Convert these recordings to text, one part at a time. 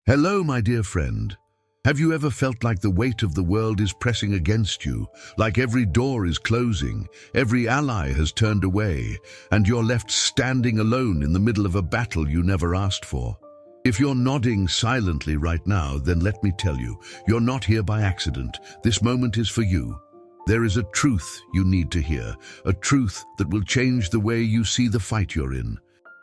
Hello, my dear friend. Have you ever felt like the weight of the world is pressing against you, like every door is closing, every ally has turned away, and you're left standing alone in the middle of a battle you never asked for? If you're nodding silently right now, then let me tell you, you're not here by accident. This moment is for you. There is a truth you need to hear, a truth that will change the way you see the fight you're in.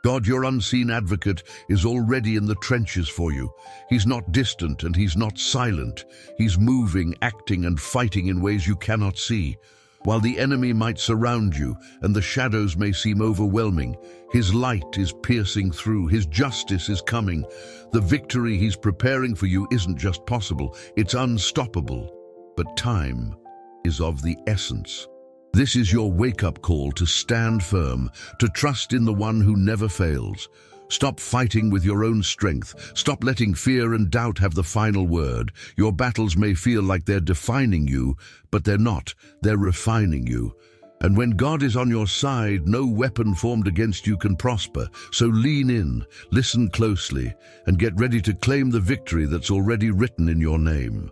God, your unseen advocate, is already in the trenches for you. He's not distant and he's not silent. He's moving, acting and fighting in ways you cannot see. While the enemy might surround you and the shadows may seem overwhelming, his light is piercing through, his justice is coming. The victory he's preparing for you isn't just possible, it's unstoppable. But time is of the essence. This is your wake-up call to stand firm, to trust in the one who never fails. Stop fighting with your own strength. Stop letting fear and doubt have the final word. Your battles may feel like they're defining you, but they're not. They're refining you. And when God is on your side, no weapon formed against you can prosper. So lean in, listen closely, and get ready to claim the victory that's already written in your name.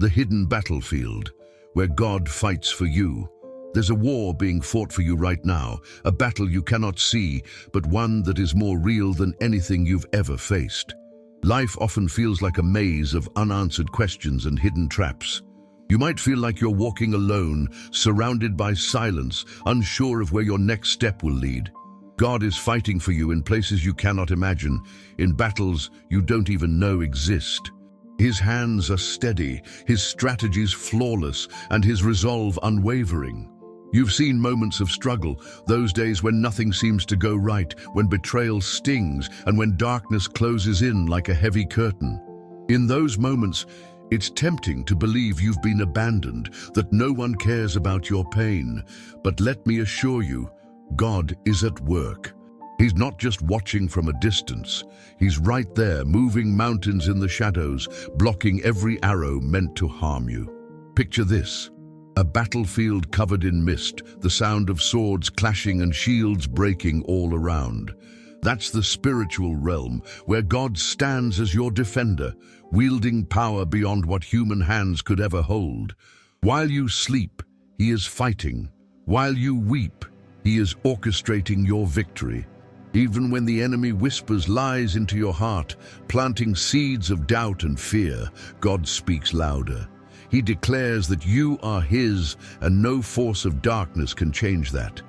The hidden battlefield, where God fights for you. There's a war being fought for you right now, a battle you cannot see, but one that is more real than anything you've ever faced. Life often feels like a maze of unanswered questions and hidden traps. You might feel like you're walking alone, surrounded by silence, unsure of where your next step will lead. God is fighting for you in places you cannot imagine, in battles you don't even know exist. His hands are steady, his strategies flawless, and his resolve unwavering. You've seen moments of struggle, those days when nothing seems to go right, when betrayal stings, and when darkness closes in like a heavy curtain. In those moments, it's tempting to believe you've been abandoned, that no one cares about your pain. But let me assure you, God is at work. He's not just watching from a distance. He's right there, moving mountains in the shadows, blocking every arrow meant to harm you. Picture this. A battlefield covered in mist, the sound of swords clashing and shields breaking all around. That's the spiritual realm, where God stands as your defender, wielding power beyond what human hands could ever hold. While you sleep, he is fighting. While you weep, he is orchestrating your victory. Even when the enemy whispers lies into your heart, planting seeds of doubt and fear, God speaks louder. He declares that you are his, and no force of darkness can change that.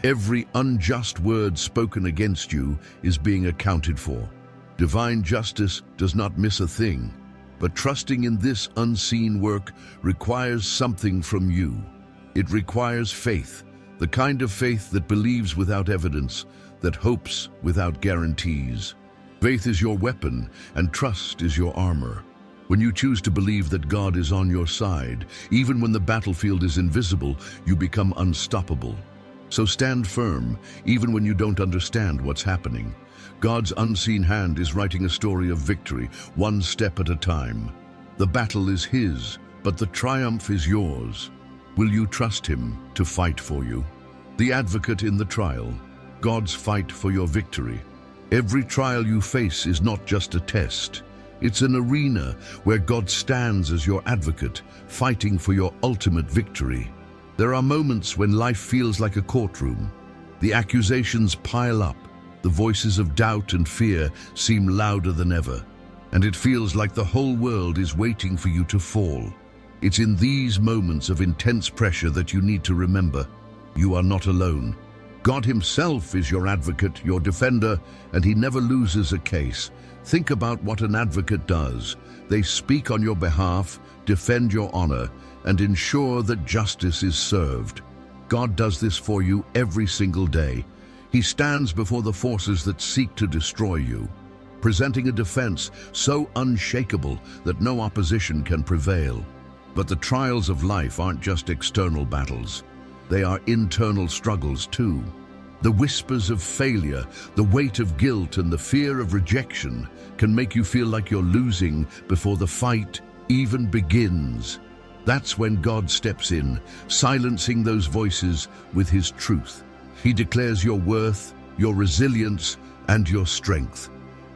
Every unjust word spoken against you is being accounted for. Divine justice does not miss a thing, but trusting in this unseen work requires something from you. It requires faith, the kind of faith that believes without evidence, that hopes without guarantees. Faith is your weapon, and trust is your armor. When you choose to believe that God is on your side, even when the battlefield is invisible, you become unstoppable. So stand firm, even when you don't understand what's happening. God's unseen hand is writing a story of victory, one step at a time. The battle is his, but the triumph is yours. Will you trust him to fight for you? The advocate in the trial, God's fight for your victory. Every trial you face is not just a test. It's an arena where God stands as your advocate, fighting for your ultimate victory. There are moments when life feels like a courtroom. The accusations pile up, the voices of doubt and fear seem louder than ever, and it feels like the whole world is waiting for you to fall. It's in these moments of intense pressure that you need to remember, you are not alone. God himself is your advocate, your defender, and he never loses a case. Think about what an advocate does. They speak on your behalf, defend your honor, and ensure that justice is served. God does this for you every single day. He stands before the forces that seek to destroy you, presenting a defense so unshakable that no opposition can prevail. But the trials of life aren't just external battles. They are internal struggles too. The whispers of failure, the weight of guilt, and the fear of rejection can make you feel like you're losing before the fight even begins. That's when God steps in, silencing those voices with his truth. He declares your worth, your resilience, and your strength.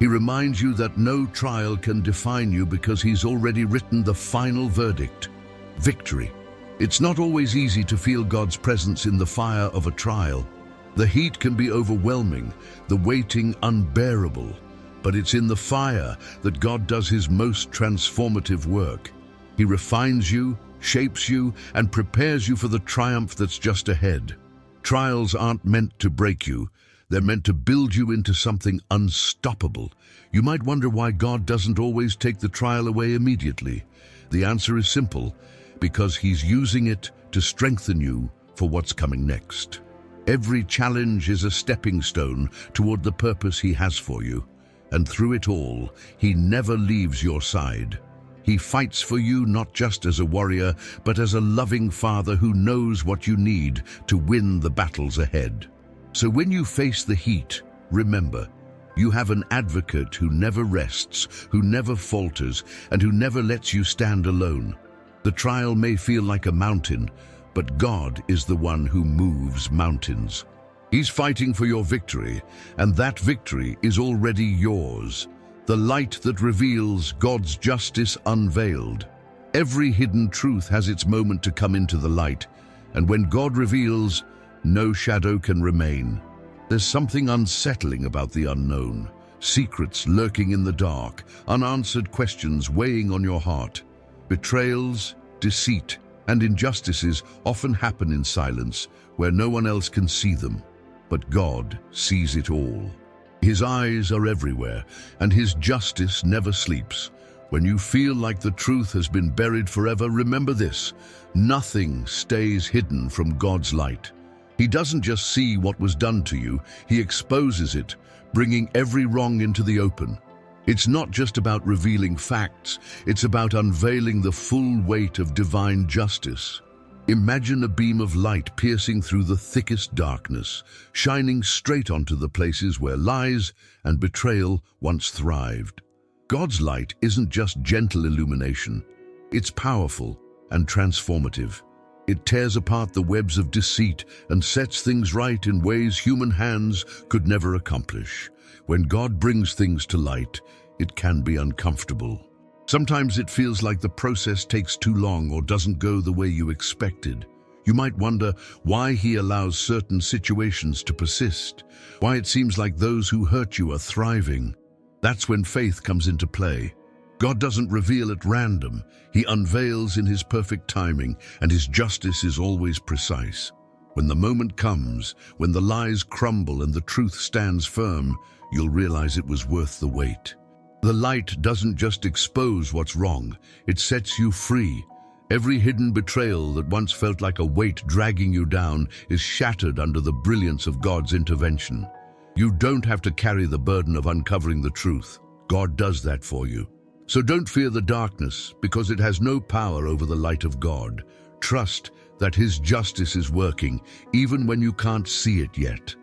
He reminds you that no trial can define you because he's already written the final verdict: victory. It's not always easy to feel God's presence in the fire of a trial. The heat can be overwhelming, the waiting unbearable, but it's in the fire that God does his most transformative work. He refines you, shapes you, and prepares you for the triumph that's just ahead. Trials aren't meant to break you. They're meant to build you into something unstoppable. You might wonder why God doesn't always take the trial away immediately. The answer is simple: because he's using it to strengthen you for what's coming next. Every challenge is a stepping stone toward the purpose he has for you. And through it all, he never leaves your side. He fights for you not just as a warrior, but as a loving father who knows what you need to win the battles ahead. So when you face the heat, remember, you have an advocate who never rests, who never falters, and who never lets you stand alone. The trial may feel like a mountain, but God is the one who moves mountains. He's fighting for your victory, and that victory is already yours. The light that reveals God's justice unveiled. Every hidden truth has its moment to come into the light, and when God reveals, no shadow can remain. There's something unsettling about the unknown. Secrets lurking in the dark, unanswered questions weighing on your heart. Betrayals, deceit, and injustices often happen in silence, where no one else can see them. But God sees it all. His eyes are everywhere, and his justice never sleeps. When you feel like the truth has been buried forever, remember this: nothing stays hidden from God's light. He doesn't just see what was done to you, he exposes it, bringing every wrong into the open. It's not just about revealing facts, it's about unveiling the full weight of divine justice. Imagine a beam of light piercing through the thickest darkness, shining straight onto the places where lies and betrayal once thrived. God's light isn't just gentle illumination, it's powerful and transformative. It tears apart the webs of deceit and sets things right in ways human hands could never accomplish. When God brings things to light, it can be uncomfortable. Sometimes it feels like the process takes too long or doesn't go the way you expected. You might wonder why he allows certain situations to persist, why it seems like those who hurt you are thriving. That's when faith comes into play. God doesn't reveal at random. He unveils in his perfect timing, and his justice is always precise. When the moment comes, when the lies crumble and the truth stands firm, you'll realize it was worth the wait. The light doesn't just expose what's wrong, it sets you free. Every hidden betrayal that once felt like a weight dragging you down is shattered under the brilliance of God's intervention. You don't have to carry the burden of uncovering the truth. God does that for you. So don't fear the darkness, because it has no power over the light of God. Trust that his justice is working, even when you can't see it yet.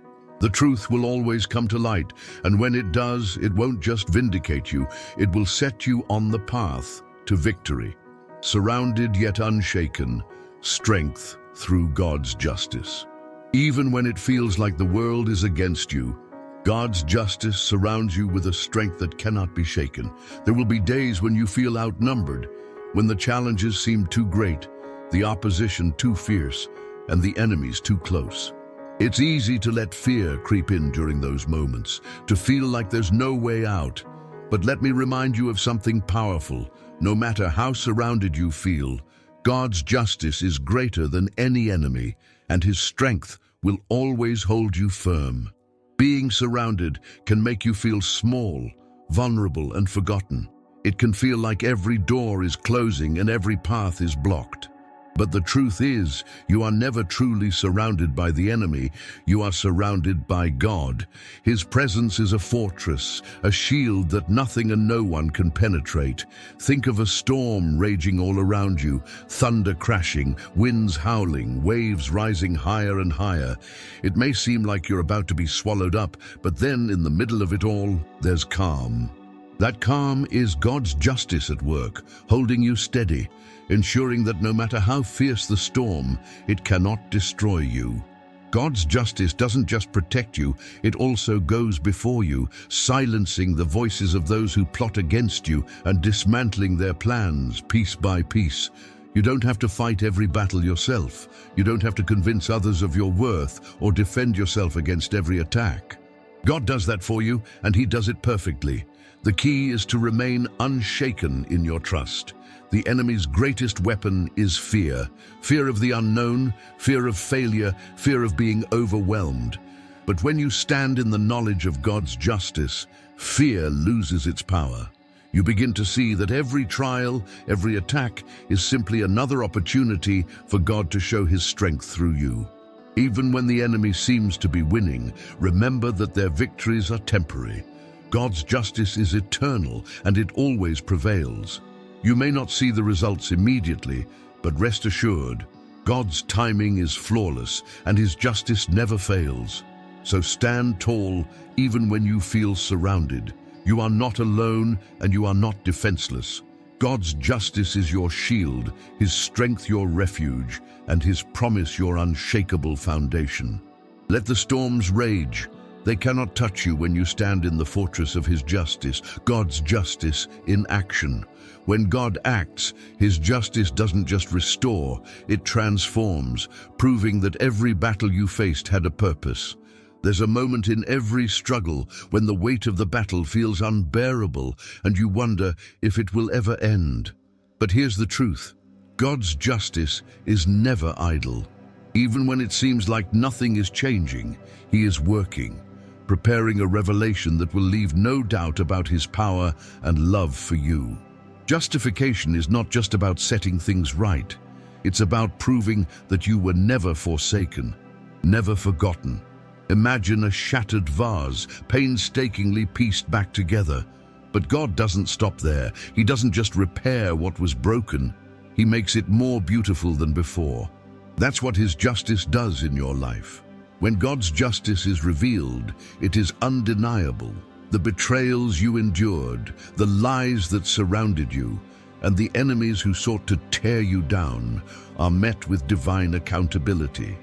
The truth will always come to light, and when it does, it won't just vindicate you, it will set you on the path to victory. Surrounded yet unshaken, strength through God's justice. Even when it feels like the world is against you, God's justice surrounds you with a strength that cannot be shaken. There will be days when you feel outnumbered, when the challenges seem too great, the opposition too fierce, and the enemies too close. It's easy to let fear creep in during those moments, to feel like there's no way out. But let me remind you of something powerful. No matter how surrounded you feel, God's justice is greater than any enemy, and his strength will always hold you firm. Being surrounded can make you feel small, vulnerable, and forgotten. It can feel like every door is closing and every path is blocked. But the truth is, you are never truly surrounded by the enemy. You are surrounded by God. His presence is a fortress, a shield that nothing and no one can penetrate. Think of a storm raging all around you, thunder crashing, winds howling, waves rising higher and higher. It may seem like you're about to be swallowed up, but then in the middle of it all, there's calm. That calm is God's justice at work, holding you steady, ensuring that no matter how fierce the storm, it cannot destroy you. God's justice doesn't just protect you, it also goes before you, silencing the voices of those who plot against you and dismantling their plans piece by piece. You don't have to fight every battle yourself. You don't have to convince others of your worth or defend yourself against every attack. God does that for you, and He does it perfectly. The key is to remain unshaken in your trust. The enemy's greatest weapon is fear. Fear of the unknown, fear of failure, fear of being overwhelmed. But when you stand in the knowledge of God's justice, fear loses its power. You begin to see that every trial, every attack is simply another opportunity for God to show His strength through you. Even when the enemy seems to be winning, remember that their victories are temporary. God's justice is eternal, and it always prevails. You may not see the results immediately, but rest assured, God's timing is flawless, and His justice never fails. So stand tall, even when you feel surrounded. You are not alone, and you are not defenseless. God's justice is your shield, His strength your refuge, and His promise your unshakable foundation. Let the storms rage. They cannot touch you when you stand in the fortress of His justice, God's justice in action. When God acts, His justice doesn't just restore, it transforms, proving that every battle you faced had a purpose. There's a moment in every struggle when the weight of the battle feels unbearable and you wonder if it will ever end. But here's the truth. God's justice is never idle. Even when it seems like nothing is changing, He is working, preparing a revelation that will leave no doubt about His power and love for you. Justification is not just about setting things right. It's about proving that you were never forsaken, never forgotten. Imagine a shattered vase, painstakingly pieced back together. But God doesn't stop there. He doesn't just repair what was broken. He makes it more beautiful than before. That's what His justice does in your life. When God's justice is revealed, it is undeniable. The betrayals you endured, the lies that surrounded you, and the enemies who sought to tear you down are met with divine accountability.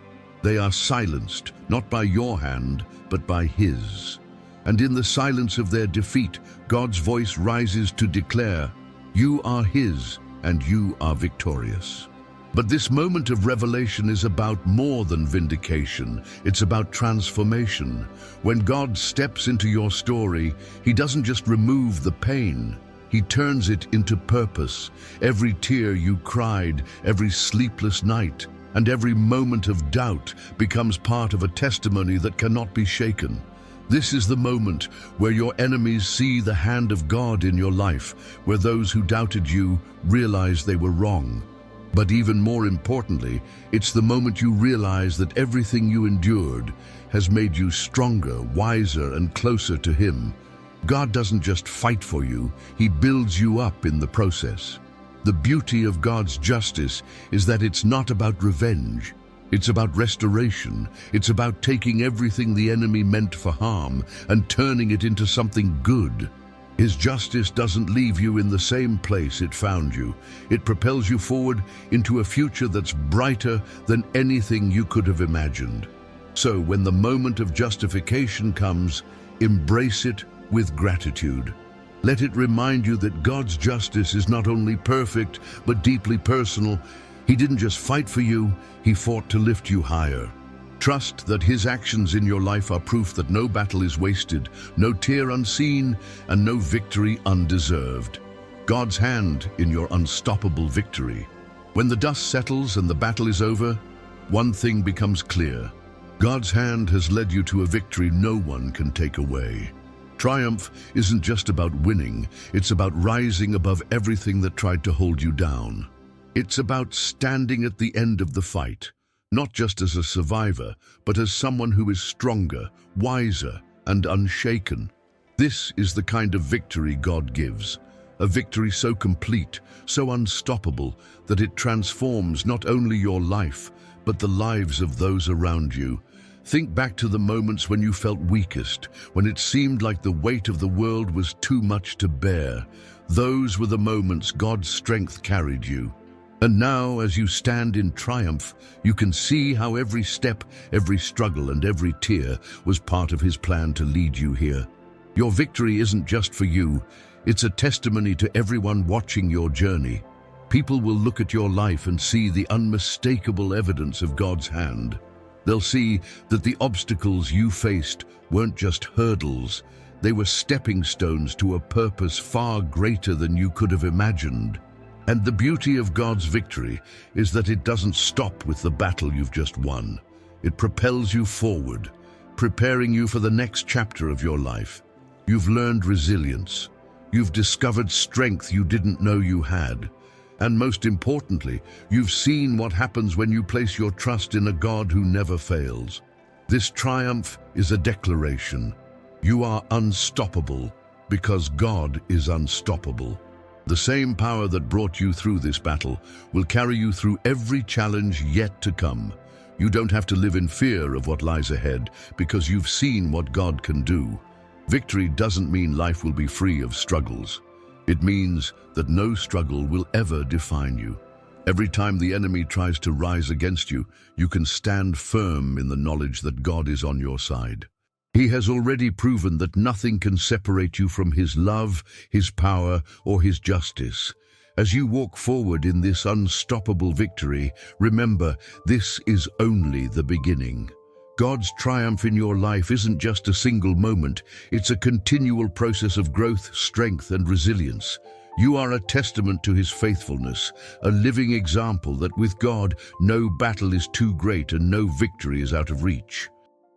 They are silenced, not by your hand, but by His. And in the silence of their defeat, God's voice rises to declare, "You are His, and you are victorious." But this moment of revelation is about more than vindication. It's about transformation. When God steps into your story, He doesn't just remove the pain. He turns it into purpose. Every tear you cried, every sleepless night, and every moment of doubt becomes part of a testimony that cannot be shaken. This is the moment where your enemies see the hand of God in your life, where those who doubted you realize they were wrong. But even more importantly, it's the moment you realize that everything you endured has made you stronger, wiser, and closer to Him. God doesn't just fight for you, He builds you up in the process. The beauty of God's justice is that it's not about revenge. It's about restoration. It's about taking everything the enemy meant for harm and turning it into something good. His justice doesn't leave you in the same place it found you. It propels you forward into a future that's brighter than anything you could have imagined. So when the moment of justification comes, embrace it with gratitude. Let it remind you that God's justice is not only perfect, but deeply personal. He didn't just fight for you, He fought to lift you higher. Trust that His actions in your life are proof that no battle is wasted, no tear unseen, and no victory undeserved. God's hand in your unstoppable victory. When the dust settles and the battle is over, one thing becomes clear. God's hand has led you to a victory no one can take away. Triumph isn't just about winning, it's about rising above everything that tried to hold you down. It's about standing at the end of the fight, not just as a survivor, but as someone who is stronger, wiser, and unshaken. This is the kind of victory God gives, a victory so complete, so unstoppable, that it transforms not only your life, but the lives of those around you. Think back to the moments when you felt weakest, when it seemed like the weight of the world was too much to bear. Those were the moments God's strength carried you. And now, as you stand in triumph, you can see how every step, every struggle, and every tear was part of his plan to lead you here. Your victory isn't just for you, it's a testimony to everyone watching your journey. People will look at your life and see the unmistakable evidence of God's hand. They'll see that the obstacles you faced weren't just hurdles, they were stepping stones to a purpose far greater than you could have imagined. And the beauty of God's victory is that it doesn't stop with the battle you've just won. It propels you forward, preparing you for the next chapter of your life. You've learned resilience. You've discovered strength you didn't know you had. And most importantly, you've seen what happens when you place your trust in a God who never fails. This triumph is a declaration. You are unstoppable because God is unstoppable. The same power that brought you through this battle will carry you through every challenge yet to come. You don't have to live in fear of what lies ahead because you've seen what God can do. Victory doesn't mean life will be free of struggles. It means that no struggle will ever define you. Every time the enemy tries to rise against you, you can stand firm in the knowledge that God is on your side. He has already proven that nothing can separate you from his love, his power, or his justice. As you walk forward in this unstoppable victory, remember, this is only the beginning. God's triumph in your life isn't just a single moment, it's a continual process of growth, strength, and resilience. You are a testament to his faithfulness, a living example that with God, no battle is too great and no victory is out of reach.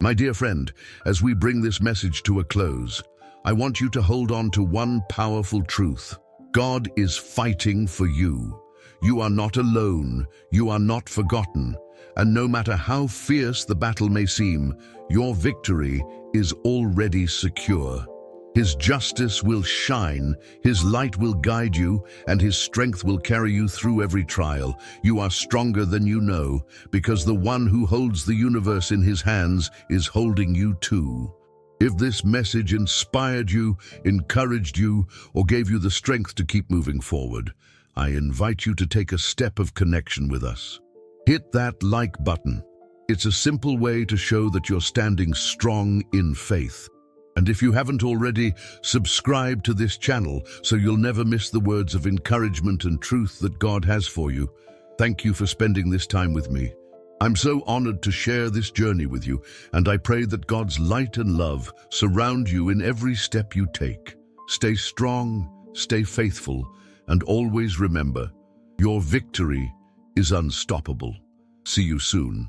My dear friend, as we bring this message to a close, I want you to hold on to one powerful truth. God is fighting for you. You are not alone, you are not forgotten. And no matter how fierce the battle may seem, your victory is already secure. His justice will shine, his light will guide you, and his strength will carry you through every trial. You are stronger than you know, because the one who holds the universe in his hands is holding you too. If this message inspired you, encouraged you, or gave you the strength to keep moving forward, I invite you to take a step of connection with us. Hit that like button. It's a simple way to show that you're standing strong in faith. And if you haven't already, subscribe to this channel so you'll never miss the words of encouragement and truth that God has for you. Thank you for spending this time with me. I'm so honored to share this journey with you, and I pray that God's light and love surround you in every step you take. Stay strong, stay faithful, and always remember, your victory is unstoppable. See you soon.